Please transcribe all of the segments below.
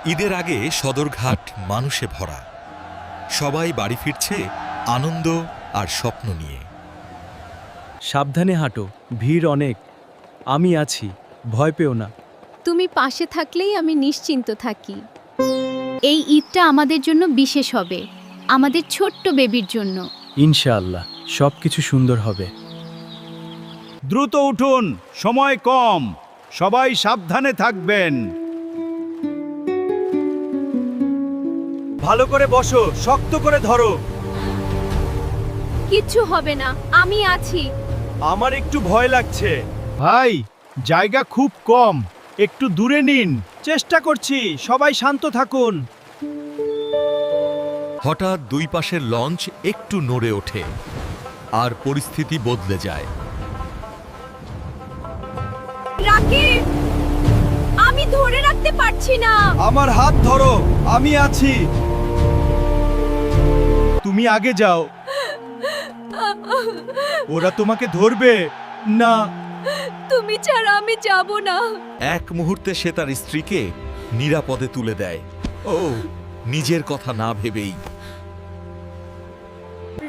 ঈদের আগে সদরঘাট মানুষে ভরা। সবাই বাড়ি ফিরছে আনন্দ আর স্বপ্ন নিয়ে। সাবধানে হাঁটো, ভিড় অনেক। আমি আছি, ভয় পেও না। তুমি পাশে থাকলেই আমি নিশ্চিন্ত থাকি। এই ঈদটা আমাদের জন্য বিশেষ হবে, আমাদের ছোট্ট বেবির জন্য। ইনশাআল্লাহ সব কিছু সুন্দর হবে। দ্রুত উঠুন, সময় কম, সবাই সাবধানে থাকবেন। ভালো করে বসো, শক্ত করে ধরো। কিচ্ছু হবে না, আমি আছি। আমার একটু ভয় লাগছে। ভাই, জায়গা খুব কম, একটু দূরে নিন। চেষ্টা করছি, সবাই শান্ত থাকুন। হঠাৎ দুই পাশের লঞ্চ একটু নড়ে ওঠে আর পরিস্থিতি বদলে যায়। রাকিব, আমি ধরে রাখতে পারছি না। আমার হাত ধরো, আমি আছি। তুমি আগে যাও, ওরা তোমাকে ধরবে না। তুমি ছাড়া আমি যাব না। এক মুহূর্তে সে তার স্ত্রীকে নিরাপদে তুলে দেয়। ও নিজের কথা না ভেবেই।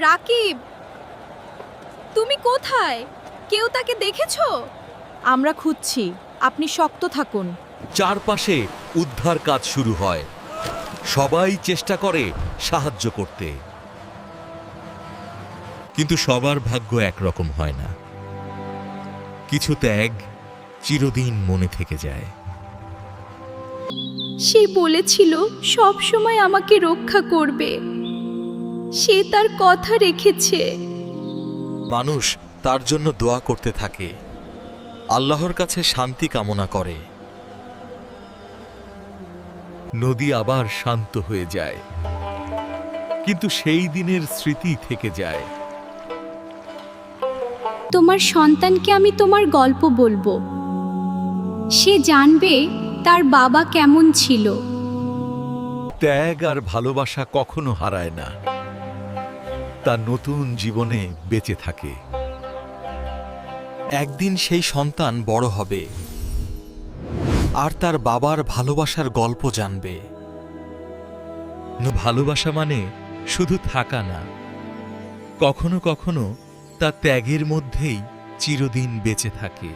রাকিব, তুমি কোথায়? কেউ তাকে দেখেছো? আমরা খুঁজছি, আপনি শক্ত থাকুন। চারপাশে উদ্ধার কাজ শুরু হয়। সবাই চেষ্টা করে সাহায্য করতে, কিন্তু সবার ভাগ্য একরকম হয় না। কিছু ত্যাগ চিরদিন মনে থেকে যায়। সে বলেছিল সব সময় আমাকে রক্ষা করবে। সে তার কথা রেখেছে। মানুষ তার জন্য দোয়া করতে থাকে, আল্লাহর কাছে শান্তি কামনা করে। নদী আবার শান্ত হয়ে যায়, কিন্তু সেই দিনের স্মৃতি থেকে যায়। তোমার সন্তানকে আমি তোমার গল্প বলবো। সে জানবে তার বাবা কেমন ছিল। ত্যাগ আর ভালোবাসা কখনো হারায় না, তা নতুন জীবনে বেঁচে থাকে। একদিন সেই সন্তান বড় হবে আর তার বাবার ভালোবাসার গল্প জানবে। ভালোবাসা মানে শুধু থাকা না, কখনো কখনো তা ত্যাগের মধ্যেই চিরদিন বেঁচে থাকে।